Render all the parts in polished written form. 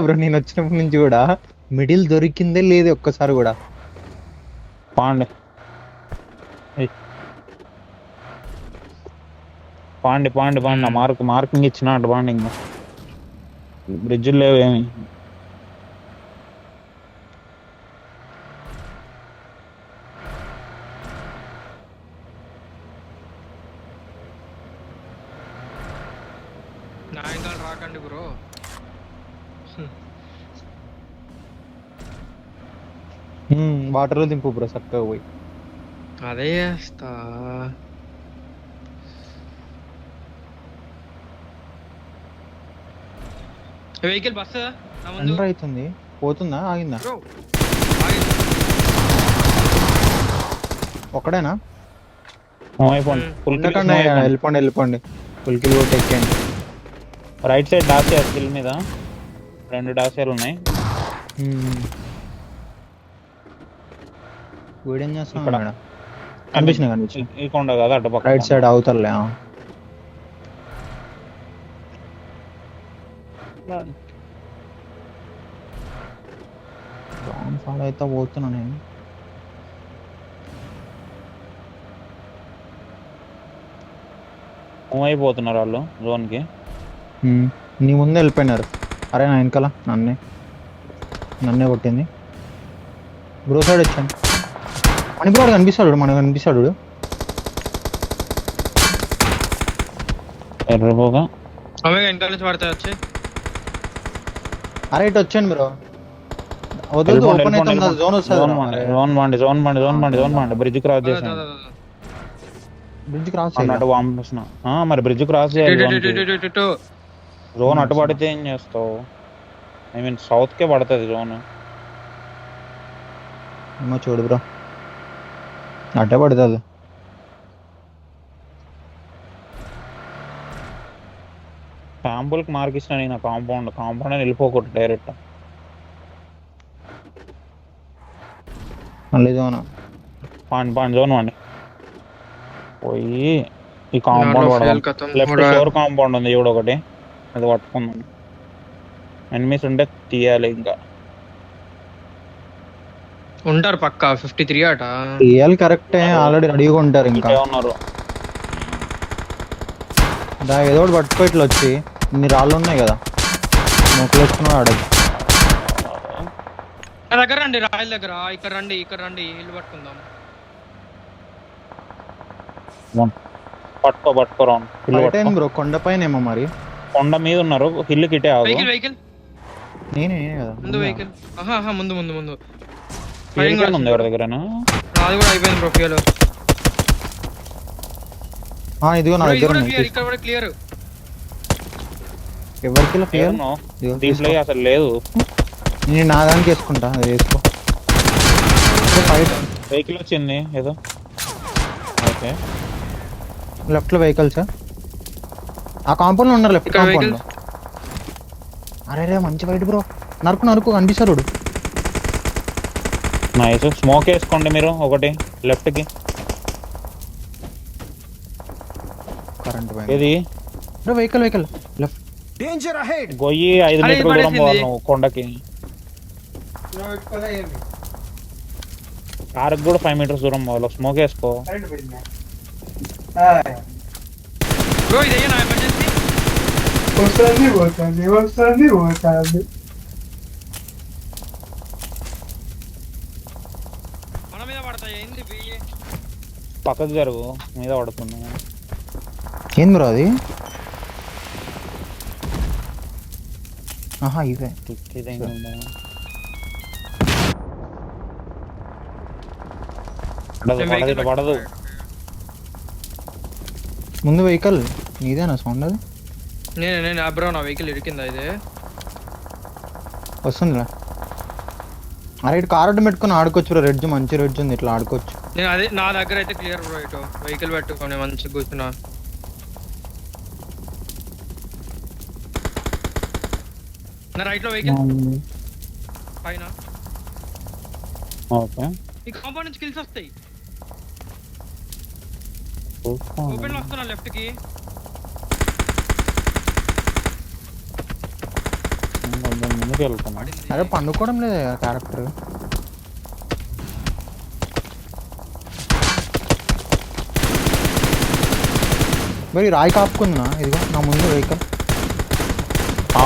Bro నేను వచ్చినప్పటి నుంచి కూడా మిడిల్ దొరికిందే లేదు ఒక్కసారి కూడా. పాండి పాండి పాండి పాండి నా మార్కింగ్ ఇచ్చిన అటు పాండి. ఇంకా బ్రిడ్జ్ లేవు ఏమి. నా ఇంకా రాకండి బ్రో. వాటర్ లో దింపు బ్రో చక్కగా పోయి. అదే చేస్తా. వెహికల్ బస్సు ఎంటర్ అవుతుంది, పోతుందా ఆగిందా? బ్రో ఒక్కడేనా? వెళ్ళిపోండి వెళ్ళిపోండి వెళ్ళిపోండి, ఫుల్ కిల్ కొట్టి ఎక్కండి. రైట్ సైడ్ డాసియా స్కిల్ మీద 2 డాసియాలు ఉన్నాయి. వీడేం చేస్తాం ఇక్కడ మేడం? కనిపించిన ఈ కొండ కదా అటు పక్క రైట్ సైడ్ అవుతలే. ఫాలో అయితే పోతున్నా నేను. మూవ్ అయిపోతున్నారు వాళ్ళు జోన్ కి. నీ ముందే వెళ్ళిపోయినారు. అరే నా వెనకాల నన్నే కొట్టింది. బ్రో సైడ్ వచ్చాను. మణిపురాడు కనిపిస్తాడు, మనకు కనిపిస్తాడు. ఎర్రపోగా వెనకాల నుంచి పడతాయి వచ్చి. అరే ఇటు వచ్చాను బ్రో. వద్దు ఓపెన్ అవుతుంది, జోన్ వస్తుంది. జోన్ బాండి బ్రిడ్జ్ క్రాస్ చేసాను. బ్రిడ్జ్ క్రాస్ అటు పంపిస్తున్నా. మరి బ్రిడ్జ్ క్రాస్ చేయాలి. జోన్ అటు పడితే ఏం చేస్తావు? ఐ మీన్ సౌత్ కే పడుతుంది జోన్. ఏమో చూడు బ్రో, అట్టే పడుతుంది. శాంపుల్ కి మార్క్ ఇచ్చిన నేను కాంపౌండ్ వెళ్ళిపోకూడదు డైరెక్ట్. మళ్ళీ జోన్ పాండి జోన్ వాడి పోయి ఈ కాంపౌండ్ పడదాం. లెఫ్ట్ షోర్ కాంపౌండ్ ఉంది ఇప్పుడు ఒకటి, అది పట్టుకుందాం. ఎనిమిస్ ఉంటే తీయాలి. ఇంకా ఉంటారు పక్కా 53 అట. తీయాలి కరెక్టే, ఆల్రెడీ రెడీగా ఉంటారు. ఇంకా ఉన్నారు ఏదో ఒకటి పట్టుకో. ఇట్లా వచ్చి ఇన్ని రాళ్ళు ఉన్నాయి కదా, మొక్కలు వేసుకున్నాడు అడగ. నా దగ్గర రండి, రాయల దగ్గర. ఇక్కడ రండి ఇల్లు పట్టుకుందాం. పట్టుకో బ్రో కొండ పైన ఏమో మరి. కొండ మీద ఉన్నారు, హిల్ కిటే ఆగు. వెహికల్ నేనే కదా ముందు వెహికల్. ముందు ఉంది ఎవరి దగ్గర. అది కూడా అయిపోయింది బ్రో. ఫ్యూయల్ ఇదిగో నా దగ్గర ఉంది. ఇక్కడ కూడా క్లియర్. ఎవరికి ఫ్యూయల్ దీంట్లో అసలు లేదు. నేను నా దానికి వేసుకుంటా, అది వేసుకో. వెహికల్ వచ్చింది ఏదో. ఓకే లెఫ్ట్ లో వెహికల్స్ ఆ కాంపౌండ్ లో ఉన్నారు. లెఫ్ట్ కాంపౌండ్ లో. అరే మంచి వైట్ బ్రో. నరుకు కనిపిస్తారు. నైస్. స్మోక్ వేసుకోండి మీరు ఒకటి లెఫ్ట్ కి. కరెంట్ ఇది వెహికల్ లెఫ్ట్. Danger ahead. గొయ్యి 5 మీటర్ల దూరం పోవాలి నువ్వు కొండకి. కారుకి కూడా 5 మీటర్స్ దూరం పోవాలి. స్మోక్ వేసుకో. బ్రో ఇది నా ఎమర్జెన్సీ. వస్తుంది. మన మీద పడతాయి. ఏంది పక్కకు జరుగు, మీద పడుతుంది. ఏంది బ్రో అది? ఇవే పడదు. ముందు వెహికల్ నీదేనా సౌండ్? అది నేను బ్రో నా వెహికల్ ఇరికిందా? ఇది వస్తుందిరా. అరే ఇటు కార్ అడ్డు పెట్టుకుని ఆడుకోవచ్చు బ్రో. రెడ్జ్ మంచి రెడ్జ్ ఉంది, ఇట్లా ఆడుకోవచ్చు. నేను అదే నా దగ్గర అయితే క్లియర్ బ్రో. ఇటు వెహికల్ పెట్టుకొని మంచిగా కూర్చున్నా. నా రైట్ లో వెహికల్ పైన. ఓకే ఈ కాంపౌండ్ నుంచి కిల్స్ వస్తాయి. ఓపెన్ లో వస్తున్నా లెఫ్ట్ కి. అందుకే వెళ్తున్నా. అరే పండుకోవడం లేదు క్యారెక్టర్. మరి రాయి కాపుకుందా ఇదిగో నా ముందు వెహికల్.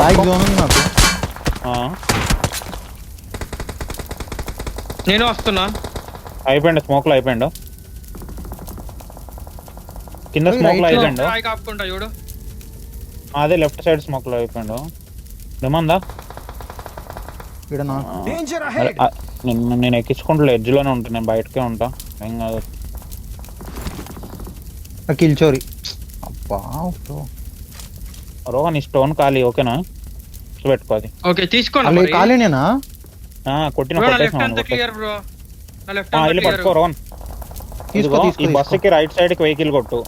రాయి జోన్ ఉంది నాకు. నేను వస్తున్నా. అయిపోయింది స్మోక్ లో అయిపోయిండు. కింద ఓయ్, స్మోక్ లో right లో. అయిపోయిండు. రాయి కాపుకుంటా చూడు. అదే లెఫ్ట్ సైడ్ స్మోక్ లో అయిపోయిండు. ఏమందా ఇక్కడ నా నేను ఎక్కించుకుంటా ఎడ్జ్ లోనే ఉంటా. నేను బయటకే ఉంటా. ఏం కాదు. కిల్చోరి. అబ్బా బ్రో. రోహన్ నీ స్టోన్ ఖాళీ ఓకేనా? పెట్టుకో అది. ఓకే తీసుకోండి అలా మరి. ఖాళీనేనా? కొట్టిన బ్రో నా లెఫ్ట్ అంతా క్లియర్ బ్రో. నా లెఫ్ట్ అంతా వెళ్ళి క్లియర్. పట్టుకో రోహన్. తీసుకో ఈ తీసుకో బస్సుకి రైట్ సైడ్ కి వెహికల్ కొట్టు.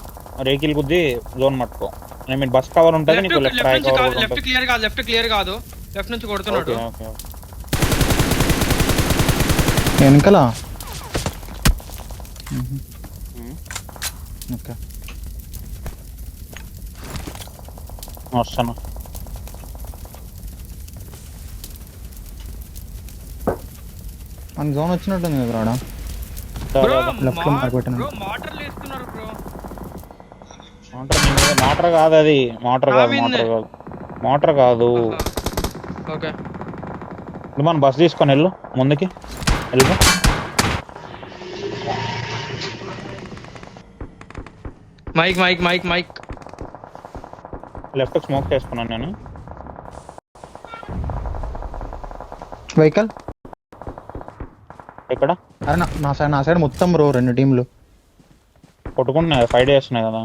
వెహికల్ గుద్ది జోన్ పట్టుకో. ఐ మీన్ బస్ కవర్ ఉంటుంది నీకు. లెఫ్ట్ రైట్ నుంచి కవర్ కాదు, కూడా లెఫ్ట్ ఉంటుంది. క్లియర్ కాదు, లెఫ్ట్ క్లియర్ కాదు. లెఫ్ట్ నుంచి కొడుతున్నాడు. Okay okay. వెనకలా. ఓకే వస్తాను. మన జోన్ వచ్చినట్టుంది కదా రాడా. బ్రో left లో mark పెట్టినా. బ్రో మోటార్లు వేస్తున్నారు బ్రో. మోటార్ కాదు అది. మోటార్ కాదు నా మోటార్ మీదే. కాదు మోటార్ కాదు. ఓకే ఇప్పుడు మనం బస్ తీసుకొని వెళ్ళు ముందుకి. వెళ్ళు. Mike mike mike mike. Left smoke చేసుకున్నాను నేను. వెహికల్. ఇక్కడ అరే నా సైడ్ మొత్తం బ్రో 2 టీంలు కొట్టుకుంటున్నాయి. 5 చేస్తున్నాయి కదా.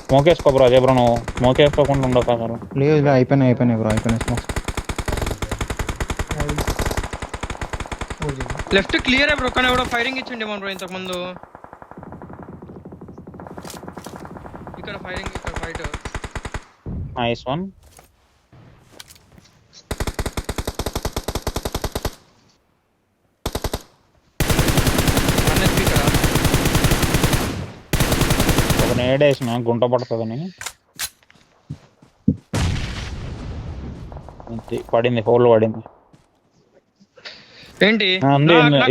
స్మోక్ వేసుకో బ్రో. అదే బ్రో నువ్వు స్మోక్ వేసుకోకుండా ఉండవు కదా. లేదు అయిపోయినాయి బ్రో అయిపోయినాయి స్మోక్స్. Left clear bro. కానీ ఎవడో ఫైరింగ్ ఇచ్చిండి మన బ్రో ఇంతకు ముందు. ఇక్కడ ఫైరింగ్, ఇక్కడ ఫైట్. Nice one. ఒక నేడేసిన గుంట పడుతుందని పడింది. హోల్ పడింది. ఏంటి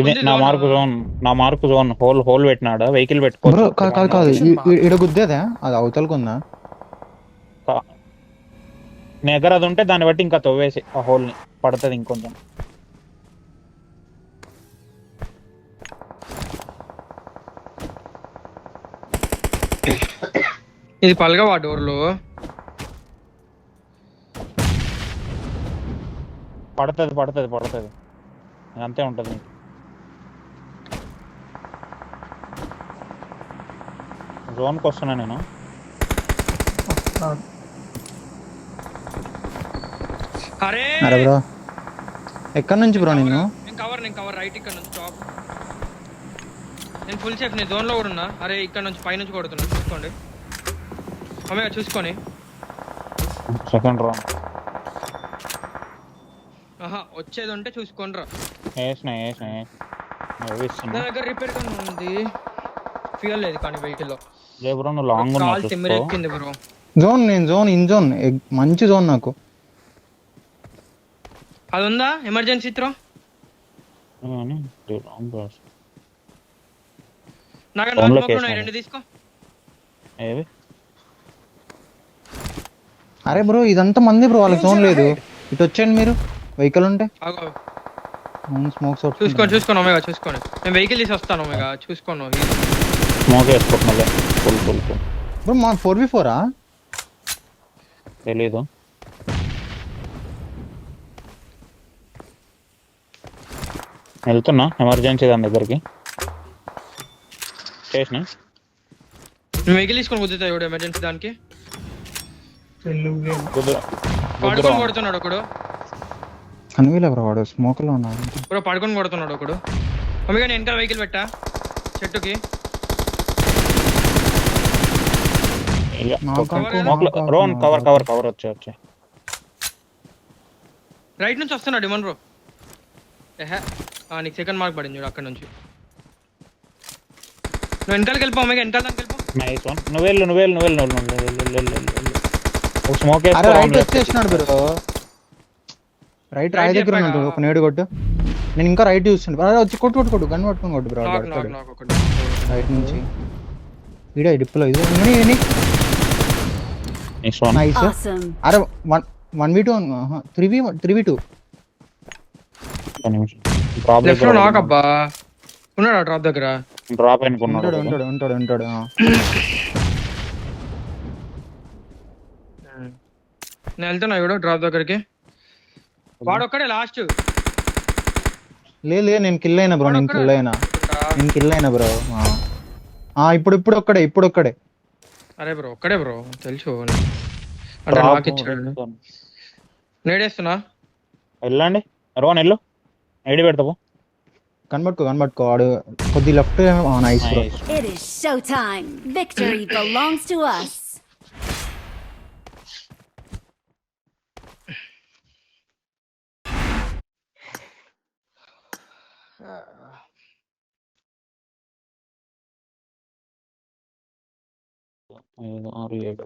ఇది నా మార్కు జోన్. నా మార్కు జోన్. హోల్ పెట్టినాడు. వెహికల్ బ్రో పెట్టుకోవచ్చు. కాదు ఇడ గుద్దేదా అది అవతలకుందా? నీ దగ్గర అది ఉంటే దాన్ని బట్టి ఇంకా తవ్వేసి ఆ హోల్ ని పడుతుంది ఇంకొంచెం. ఇది పలగవా డోర్లు? పడుతుంది పడుతుంది పడుతుంది. అంతే ఉంటుంది. జోన్కి వస్తున్నా నేను. అరే అరే బ్రో ఎక్కడి నుంచి బ్రో నేను నేను కవర్ రైట్ ఇక్కడ నుంచి టాప్. నేను ఫుల్ సేఫ్. నేను జోన్ లో కూడా ఉన్నా. అరే ఇక్కడ నుంచి పై నుంచి కొడుతున్నా. చూసుకోండి అమ్మే చూసుకొని. సెకండ్ రౌండ్ వచ్చేది ఉంటే చూసుకోండి రా. వేసిన నా దగ్గర రిపేర్ కానీ ఉంది. ఫ్యూయల్ లేదు కానీ వెహికల్ లో. బ్రో నువ్వు లాంగ్ కాల్ తిమ్మిరెక్కింది బ్రో. జోన్ ఇన్ జోన్ మంచి జోన్ నాకు. అది ఉందా ఎమర్జెన్సీ త్రో? నాకు రెండు తీసుకో. ఏవి అరే బ్రో ఇదంతా మంది బ్రో వాళ్ళకి జోన్ లేదు. ఇటు వచ్చేయండి మీరు వెహికల్ ఉంటే. స్మోక్స్ చూసుకోండి ఒమేగా చూసుకోండి. నేను వెహికల్ తీసి వస్తాను ఒమేగా చూసుకోండి. స్మోక్ వేసుకోకుండా ఫుల్ బ్రో మా 4v4 తెలీదు. వెళ్తున్నా ఎమర్జెన్సీ దాని దగ్గరికి. స్టేషన్ వెహికల్ తీసుకొని కుదురుతాయి ఇప్పుడు ఎమర్జెన్సీ దానికి. పడుకొని కొడుతున్నాడు ఒకడు. కనివిలే బ్రో వాడు స్మోక్ లో ఉన్నాడు బ్రో. పడుకొని కొడుతున్నాడు ఒకడు. ఒమేగా నేను వెనకాల వెహికల్ పెట్టా చెట్టుకి. రోన్ కవర్ వచ్చే రైట్ నుంచి వస్తున్నాడు ఇమన్ బ్రో. నీకు సెకండ్ మార్క్ పడింది చూడు అక్కడ నుంచి. నువ్వు వెనకాలకి వెళ్ళిపో ఒమేగా. వెనకాల దానికి వెళ్ళిపో. Nice one. నువ్వు వెళ్ళు. స్మోక్ రైట్ వచ్చేసినాడు బ్రో. రైట్ రాయి దగ్గర చెప్పాగా. ఉన్నాడు, ఒక నేడు కొట్టు. నేను ఇంకా రైట్ చూస్తుండే. అరే వచ్చి కొట్టు కొట్టు కొట్టు, గన్ పట్టుకొని కొట్టు బ్రో. నాక్ నాక్ నాక్ ఒకటి. రైట్ నుంచి ఈడ డిప్లో ఇది ఏని నెక్స్ట్ వన్. నైస్. Awesome. అరే 1v2 3v2. ఒక నిమిషం. డ్రాప్ లెఫ్ట్ లో నాక్ అబ్బా. ఉన్నాడా డ్రాప్ దగ్గర? డ్రాప్ ఉంటాడు అనుకున్నాడు. ఉంటాడు ఉంటాడు ఉంటాడు. నేను వెళ్తున్నా ఇప్పుడు డ్రాప్ దగ్గరికి. వాడు ఒక్కడే లాస్ట్. లేదు నేను కిల్ అయినా బ్రో, నేను కిల్ అయినా బ్రో. ఇప్పుడు ఒక్కడే. అరే బ్రో ఒక్కడే బ్రో, తెలుసు. అంటే నాకు ఇచ్చాడు. నేడేస్తున్నా. వెళ్ళండి రోన్ వెళ్ళు. ఐడి పెడతావు. కనబట్టుకో వాడు కొద్ది left. Nice bro. It is showtime. Victory belongs to us. ఐదు, ఆరు, ఏడు.